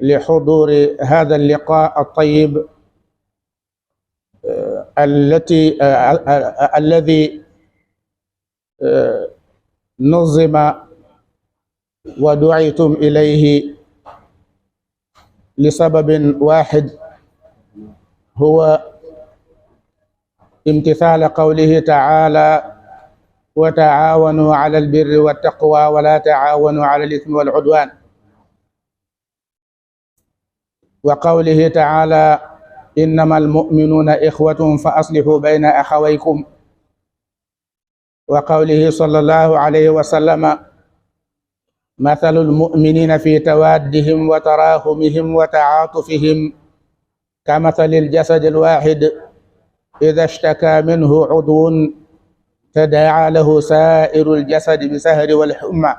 لحضور هذا اللقاء الطيب الذي نظم ودعيتم إليه لسبب واحد، هو امتثال قوله تعالى: وتعاونوا على البر والتقوى ولا تعاونوا على الإثم والعدوان، وقوله تعالى: إنما المؤمنون إخوة فأصلحوا بين أخويكم، وقوله صلى الله عليه وسلم: مثل المؤمنين في توادهم وتراحمهم وتعاطفهم كمثل الجسد الواحد إذا اشتكى منه عضو تداعى له سائر الجسد بالسهر والحمى.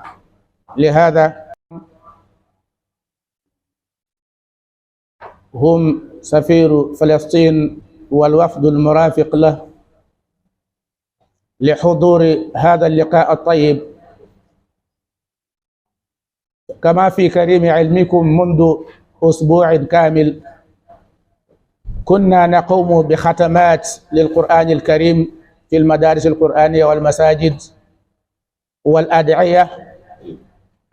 لهذا هم سفير فلسطين والوفد المرافق له لحضور هذا اللقاء الطيب. كما في كريم علمكم منذ أسبوع كامل كنا نقوم بختمات للقرآن الكريم في المدارس القرآنية والمساجد والأدعية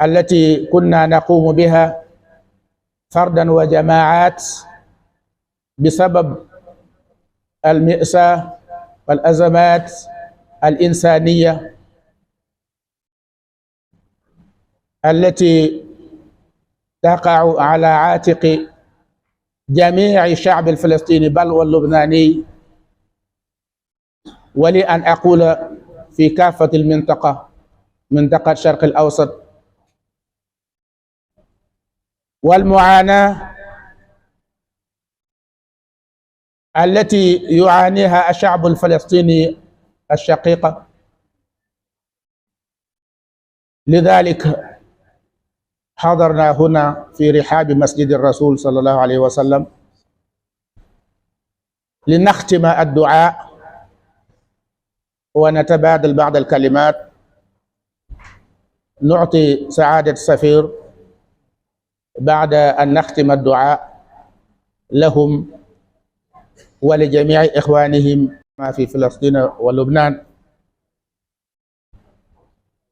التي كنا نقوم بها فردا وجماعات بسبب المأساة والأزمات الإنسانية التي تقع على عاتق جميع الشعب الفلسطيني بل واللبناني، ولأن أقول في كافة منطقة الشرق الأوسط. والمعاناة التي يعانيها الشعب الفلسطيني الشقيق. لذلك حضرنا هنا في رحاب مسجد الرسول صلى الله عليه وسلم لنختم الدعاء ونتبادل بعض الكلمات. نعطي سعادة السفير بعد أن نختم الدعاء لهم ولجميع إخوانهم في فلسطين ولبنان.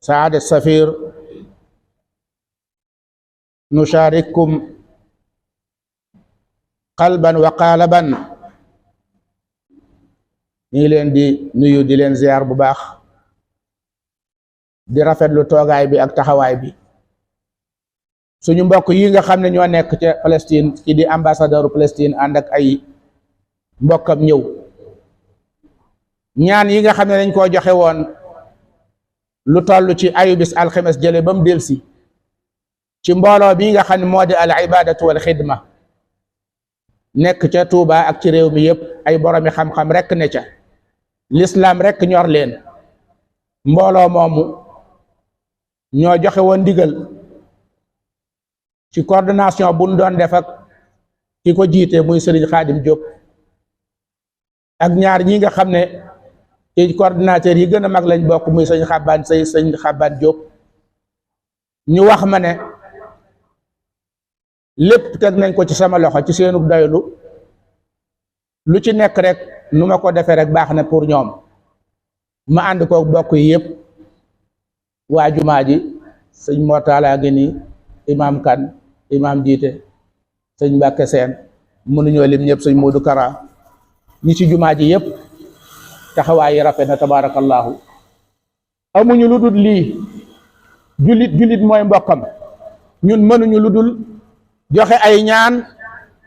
سعادة السفير، نشارككم قلبا وقالبا ñi leen di nuyu di leen ziar bu baax, di rafetlu toogaay bi ak taxawaay bi. suñu mbokk yi nga xam ne ñoo nekk ca Palestine ki di ambassadeur Palestine ànd ak ay mbokkam ñëw, ñaan yi nga xam ne dañ koo joxe woon lu toll ci ayubis alxames jële ba mu delsi ci mbooloo bi nga xam ne moo di al ibadatu wal xidma nekk ca Touba ak ci réew mi yëpp, ay boromi xam-xam rek ne ca l'islam rek ñor leen. mbooloo moomu ñoo joxe woon ndigal ci coordination bu ñu doon def ak ki ko jiite muy Serigne Khadim Diop ak ñaar ñi nga xam ne ci coordinateur yi gën a mag lañ bokk muy sëñ Xaban Diop. ñu wax ma ne lépp teg nañ ko ci sama loxo ci seenu doylu, lu ci nekk rek nu ma ko defee rek baax na pour ñoom. ma ànd ko bokk yi yëpp, waa jumaa ji sëñ Mortala ngi nii, imam Kan, imam jiite, sëñ Mbàkke Seen, mënuñoo lim ñëpp, sëñ Modou Kara, ñi ci jumaa ji yëpp taxawaay yi rafet na tabarakallahu. amuñu lu dul lii. jullit mooy mbokkam. ñun mënuñu lu dul joxe ay ñaan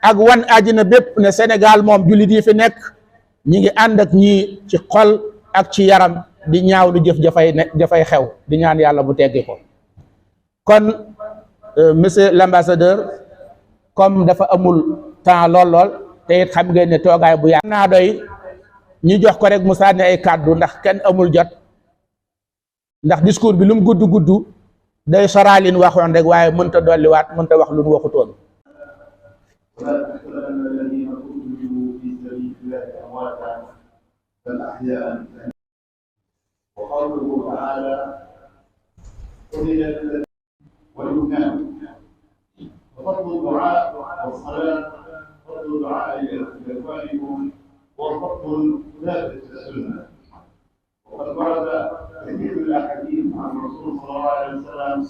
ak wan àddina bépp ne Sénégal moom jullit yi fi nekk ñi ngi ànd ak ñii ci xol ak ci yaram di ñaaw lu jëf jafay xew, di ñaan yàlla bu teggi ko. kon monsieur l'ambassadeur, comme dafa amul temps lool te it xam ngeen ne toogaay bu yàgg naa doy ñu jox ko rek mu sànni ay kàddu ndax kenn amul jot, ndax discours bi lu mu gudd day soraalin waxoon rek waaye mënta dolliwaat, mënta wax lu mu waxutoon. وقوله تعالى: وفضل الدعاء والصلاة، فضل الدعاء لإخوانكم هو فضل ثابت في السنة، وقد ورد كثير من الأحاديث عن الرسول صلى الله عليه وسلم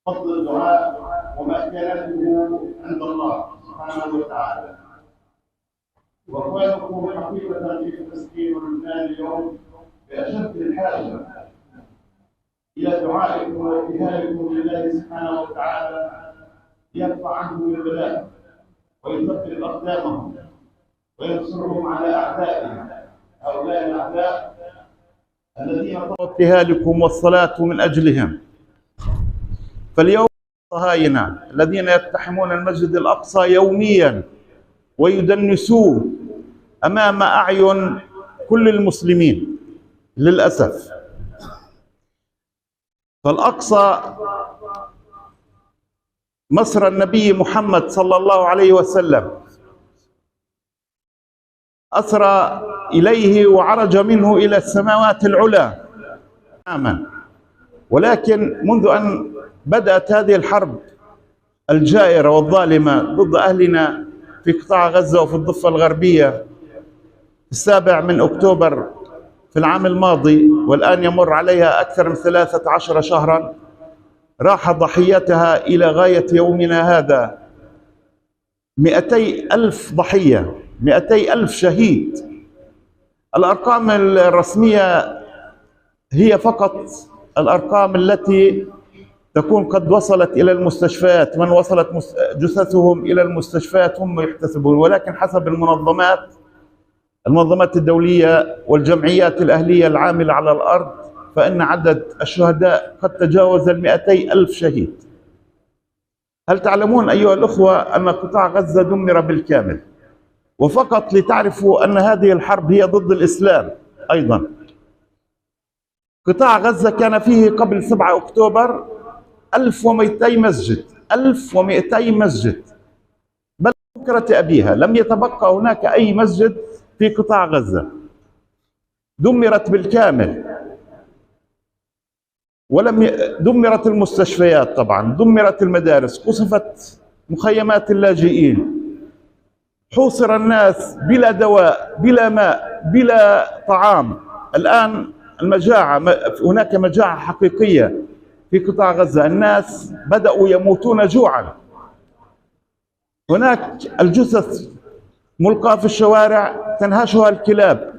فضل الدعاء ومكانته عند الله سبحانه وتعالى. وإخوانكم حقيقة في فلسطين ولبنان اليوم بأشد الحاجة إلى دعائكم وابتهالكم لله سبحانه وتعالى ليرفع عنهم البلاء ويثبت أقدامهم وينصرهم على أعدائهم، هؤلاء الأعداء الذين ابتهالكم والصلاة من أجلهم. فاليوم الصهاينة الذين يقتحمون المسجد الأقصى يوميا ويدنسوه أمام أعين كل المسلمين للأسف. فالأقصى مصر النبي محمد صلى الله عليه وسلم أسرى إليه وعرج منه إلى السماوات العلى تماما. ولكن منذ أن بدأت هذه الحرب الجائرة والظالمة ضد أهلنا في قطاع غزة وفي الضفة الغربية 7 أكتوبر في العام الماضي، والآن يمر عليها أكثر من 13 شهرا، راح ضحيتها إلى غاية يومنا هذا 200,000 ضحية، 200,000 شهيد. الأرقام الرسمية هي فقط الأرقام التي تكون قد وصلت إلى المستشفيات، من وصلت جثثهم إلى المستشفيات هم يحتسبون، ولكن حسب المنظمات الدولية والجمعيات الأهلية العاملة على الأرض فإن عدد الشهداء قد تجاوز 200,000 شهيد. هل تعلمون أيها الأخوة أن قطاع غزة دمر بالكامل؟ وفقط لتعرفوا أن هذه الحرب هي ضد الإسلام أيضا. قطاع غزة كان فيه قبل 7 أكتوبر 1200 مسجد، 1200 مسجد، بل بكرة أبيها لم يتبقى هناك أي مسجد في قطاع غزة، دمرت بالكامل. دمرت المستشفيات طبعا، دمرت المدارس، قصفت مخيمات اللاجئين، حوصر الناس بلا دواء بلا ماء بلا طعام. الآن المجاعة، هناك مجاعة حقيقية في قطاع غزة، الناس بدأوا يموتون جوعا. هناك الجثث ملقاة في الشوارع تنهشها الكلاب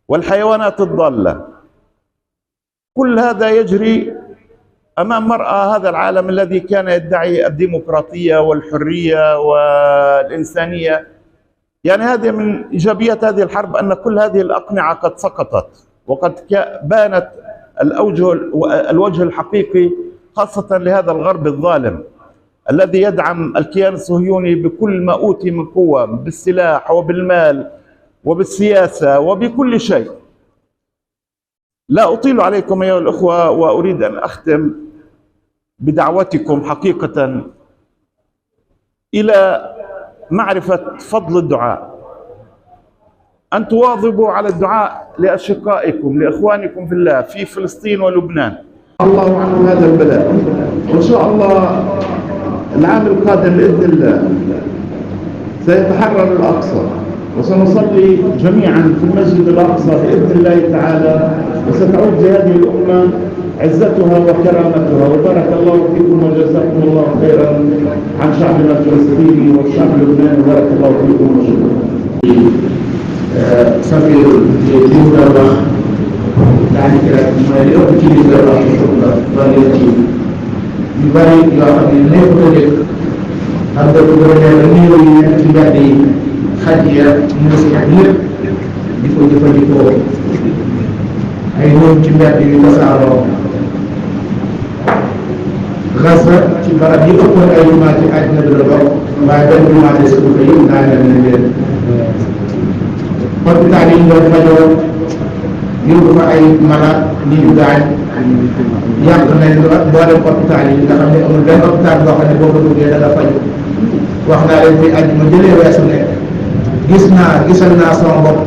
والحيوانات الضالة. كل هذا يجري أمام مرأى هذا العالم الذي كان يدعي الديمقراطية والحرية والإنسانية. يعني هذه من إيجابيات هذه الحرب أن كل هذه الأقنعة قد سقطت، وقد بانت الوجه الحقيقي خاصة لهذا الغرب الظالم الذي يدعم الكيان الصهيوني بكل ما أوتي من قوة، بالسلاح وبالمال وبالسياسة وبكل شيء. لا أطيل عليكم أيها الأخوة، وأريد أن أختم بدعوتكم حقيقة إلى معرفة فضل الدعاء، أن تواظبوا على الدعاء لأشقائكم لإخوانكم في الله في فلسطين ولبنان. الله عنهم هذا البلاء، وإن شاء الله العام القادم بإذن الله سيتحرر الأقصى، وسنصلي جميعا في المسجد الأقصى بإذن الله تعالى، وستعود لهذه الأمة عزتها وكرامتها. وبارك الله فيكم وجزاكم الله خيرا عن شعبنا الفلسطيني والشعب اللبناني، وبارك الله فيكم وشكرا. sambil diubah dari kira-kira dia begini dalam variasi dibalik yang ini proyek ada beberapa ini yang tidak di hadiah hadir di foto ayun tidak di pasaro Gaza ci barab yi ëppoon ay jumaa ci àddina bi la bokk, waaye benn jumaa des ko fa yëpp daaneel nañ leen. hôpital yi ñu doon fajoo yóbbu fa ay malade ñi ñu gaañ yàq nañ lu ak mboolem hôpital yi nga xam ne amul benn hôpital boo xam ne boo ko duggee da nga faju. wax naa leen fi àjjuma jëlee weesu ne gisal naa sama bopp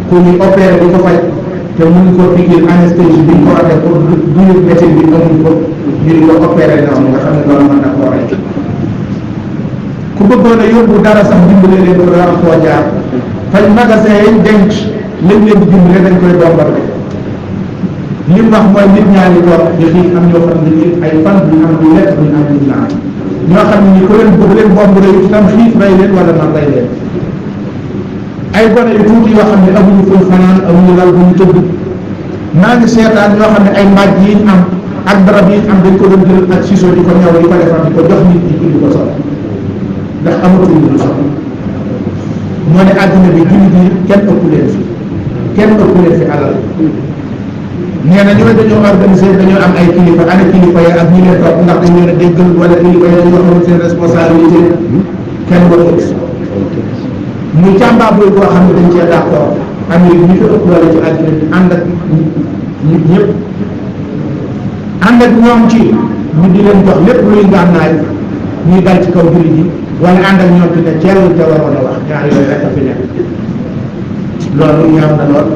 ku ñu opéré di ko faj te mënuñ ko piqûre anesthésie bi ñu ko waxee pour du yëg médecine bi amuñ ko ñu di ko opéré noonu nga xam ne loolu mën na koo rey ku bëggoon a yóbbu dara sax dimbale leen ko dara koo jaar fañ magasin yañ denc lañ leen di dimbale dañ koy bombardé li mu wax mooy nit ñaa ngi toog di xiif am ñoo xam ne ni ay fan duñ am du lekk duñ am duñ naan ñoo xam ne ni ku leen bëgg leen bomb rey itam xiif rey leen wala man rey leen ay gone yu tuuti yoo xam ne amuñu fuñ fanaan amuñu lal bu ñu tëdd maa ngi seetaan ñoo xam ne ay mbaaj yi ñu am ak darab yi am dañ ko doon jël ak ciseau di ko ñaw di ko defar di ko jox nit ñi di ko sol ndax amatuñ lu sol moo ne àdduna bi jullit yi kenn ëpp leen fi kenn ëpp leen fi alal nee na ñooy dañoo organiser dañoo am ay kilifa ana kilifa ya ak ñi leen topp ndax dañ leen a déggal wala kilifa ya dañoo xamul seen responsabilité kenn waxul muy càmbaabooy boo xam ne dañ cee d'accord Amérique ñi fi ëpp wala ci àddina bi ànd ak nit ñëpp ànd ak ñoom ci ñu di leen jox lépp luy gànnaay ñuy dal ci kaw jullit yi wala ànd ak ñoom ci ne ceelul te waroon a wax ñaar yooyu rek a fi nekk loolu ñaaw na lool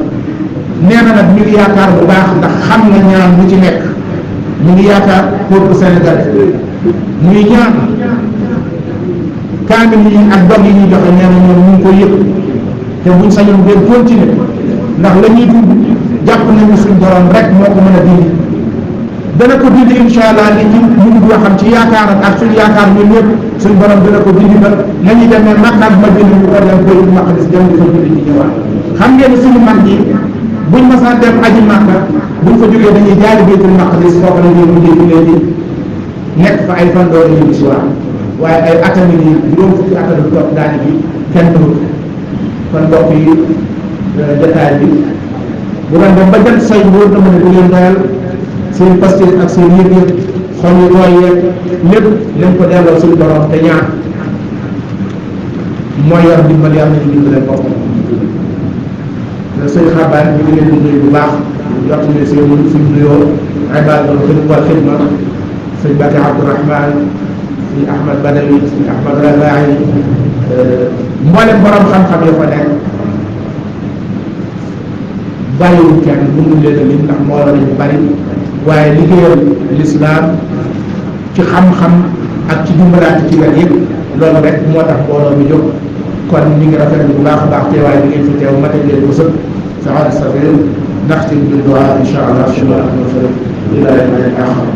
nee na nag ñu ngi yaakaar bu baax ndax xam na ñaan lu ci nekk ñu ngi yaakaar peuple sénégalais muy ñaan kaamil yi ak dog yi ñuy joxe nee na ñoom ñu ngi koy yëpp te buñ sañoon ngeen continuer ndax la ñuy dund jàpp nañu suñ borom rek moo ko mën a dindi dana ko dindi incha allah li ci mun doo xam ci yaakaaram ak suñ yaakaar ñun ñëpp suñ borom dana ko dindi ba nañu demee Makka ak Madina ñu ko dem Baytul Maqdis dem di fa julli ci ñëwaat xam ngeen ne suñu mag ñi buñ masaan dem aji Makka buñ fa jógee dañuy jaari Baytul Maqdis foofu la ñuy mujjee ci léegi nekk fa ay fan doole ñu si waat waaye ay atami ni juróom fukki atami topp daani bi kenn dugg kon mbokk yi jotaay bi bu doon dem ba jant say wóor na ma ne du leen doyal seen pasteur ak seen yëg-yëg xol yu tooy yeeg lépp leen ko delloo suñu borom te ñaan mooy yor dimbal yàlla nañu dimbale boppam sëñ xabaar ñu ngi leen di nuyu bu baax jot ne seen suñ nuyoo ibaadatul xidma sëñ Bakki Abdourahman sëñ Ahmad Badawi sëñ Ahmad Rafaay mboolem borom xam-xam ya fa nekk bàyyiwul kenn mënul leen a lim ndax mbooloo lañu bari waaye liggéeyal lislaam ci xam-xam ak ci dimbalaate ci wet yëpp loolu rek moo tax mbooloo mi jóg kon ñu ngi rafetlu bu baax a baax teewaay bi ngeen fi teew mate leen ko sëpp saxaar safir naxtim bi duwaa insha allah ila yawmin axar